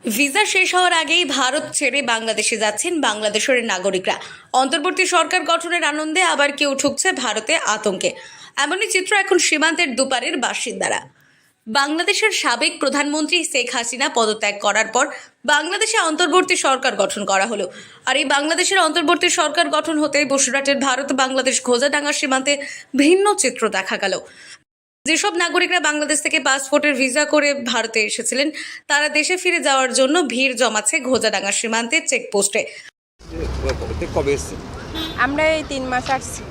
Visa শেষ হওয়ার আগেই ভারত ছেড়ে বাংলাদেশে যাচ্ছেন বাংলাদেশের নাগরিকরা। অন্তর্বর্তী সরকার গঠনের আনন্দে আবার কেউ ঠুকছে ভারতে আতঙ্কে। এমনই চিত্র এখন সীমান্তের দুপারের বাসিন্দারা। বাংলাদেশের সাবেক প্রধানমন্ত্রী শেখ হাসিনা পদত্যাগ করার পর বাংলাদেশে অন্তর্বর্তী সরকার গঠন করা হলো। আর এই বাংলাদেশের অন্তর্বর্তী সরকার গঠন হতে বসিরহাটের ভারত বাংলাদেশ ঘোজাডাঙ্গা সীমান্তে ভিন্ন চিত্র দেখা গেল। যেসব নাগরিকরা বাংলাদেশ থেকে পাসপোর্টের ভিসা করে ভারতে এসেছিলেন, তারা দেশে ফিরে যাওয়ার জন্য ভিড় জমাচ্ছে ঘোজাডাঙ্গা সীমান্তের চেকপোস্টে। কবে এসেছেন? আমরা এই 3 মাস আসছি।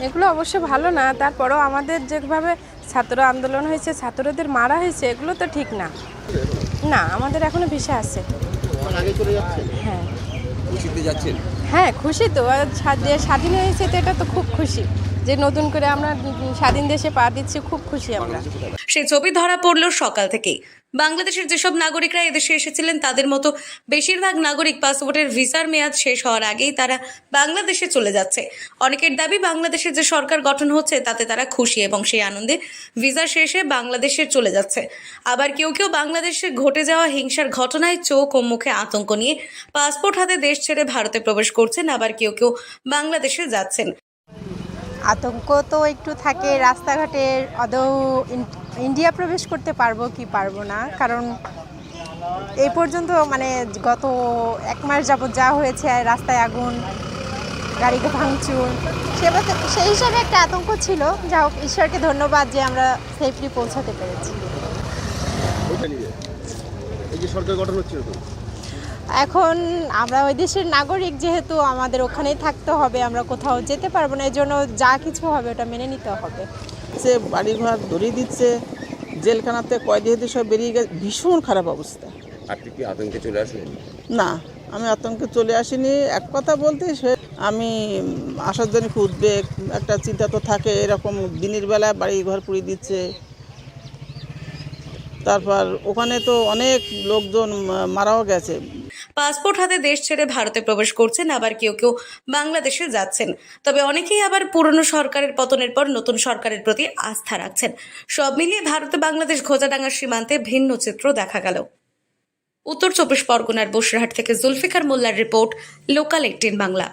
এগুলো অবশ্য ভালো না, তারপরেও আমাদের যেভাবে ছাত্র আন্দোলন হয়েছে, ছাত্রদের মারা হয়েছে, এগুলো তো ঠিক না। না, আমাদের এখনো ভিসা আছে। হ্যাঁ খুশিতে যাচ্ছেন? হ্যাঁ, খুশি তো। যে স্বাধীন হয়েছে তো, এটা তো খুব খুশি যে নতুন করে আমরা স্বাধীন দেশে পা দিচ্ছি, খুব খুশি আমরা। সেই ছবি ধরা পড়ল সকাল থেকেই। বাংলাদেশের যেসব নাগরিকরা এদেশে এসেছিলেন, তাদের মতো বেশিরভাগ নাগরিক পাসপোর্টের ভিসার মেয়াদ শেষ হওয়ার আগেই তারা বাংলাদেশে চলে যাচ্ছে। অনেকের দাবি, বাংলাদেশের যে সরকার গঠন হচ্ছে তাতে তারা খুশি এবং সেই আনন্দে ভিসা শেষে বাংলাদেশে চলে যাচ্ছে। আবার কেউ কেউ বাংলাদেশে ঘটে যাওয়া হিংসার ঘটনায় চোখ ও মুখে আতঙ্ক নিয়ে পাসপোর্ট হাতে দেশ ছেড়ে ভারতে প্রবেশ করছেন। আবার কেউ কেউ বাংলাদেশে যাচ্ছেন। আতঙ্ক তো একটু থাকে, রাস্তাঘাটের আদৌ ইন্ডিয়া প্রবেশ করতে পারবো কি পারবো না, কারণ এই পর্যন্ত গত 1 মাস যাবত যা হয়েছে, রাস্তায় আগুন, গাড়িকে ভাঙচুর, সেই হিসাবে একটা আতঙ্ক ছিল। যা হোক, ঈশ্বরকে ধন্যবাদ যে আমরা সেফলি পৌঁছাতে পেরেছি। এই যে সরকার গঠন হচ্ছে, এখন আমরা ওই দেশের নাগরিক, যেহেতু আমাদের ওখানেই থাকতে হবে, আমরা কোথাও যেতে পারবো না, এই জন্য যা কিছু হবে ওটা মেনে নিতে হবে। সে বাড়িঘর ধরিয়ে দিচ্ছে, জেলখানাতে কয়েদি হতে সব বেরিয়ে গেছে, ভীষণ খারাপ অবস্থা। আপনি কি আতঙ্কে চলে আসলেন? না, আমি আতঙ্কে চলে আসিনি। এক কথা বলতে, আমি আসার জন্য খুব উদ্বেগ, একটা চিন্তা তো থাকে। এরকম দিনের বেলা বাড়ি ঘর পুড়িয়ে দিচ্ছে, তারপর ওখানে তো অনেক লোকজন মারাও গেছে। পাসপোর্ট হাতে দেশ ছেড়ে ভারতে প্রবেশ করছেন, আবার কেউ কেউ বাংলাদেশে যাচ্ছেন। তবে অনেকেই আবার পুরনো সরকারের পতনের পর নতুন সরকারের প্রতি আস্থা রাখছেন। সব মিলিয়ে ভারতে বাংলাদেশ ঘোজাডাঙ্গা সীমান্তে ভিন্ন চিত্র দেখা গেল। উত্তর 24 পরগনার বসিরহাট থেকে জুলফিকার মোল্লার রিপোর্ট, লোকাল 18 বাংলা।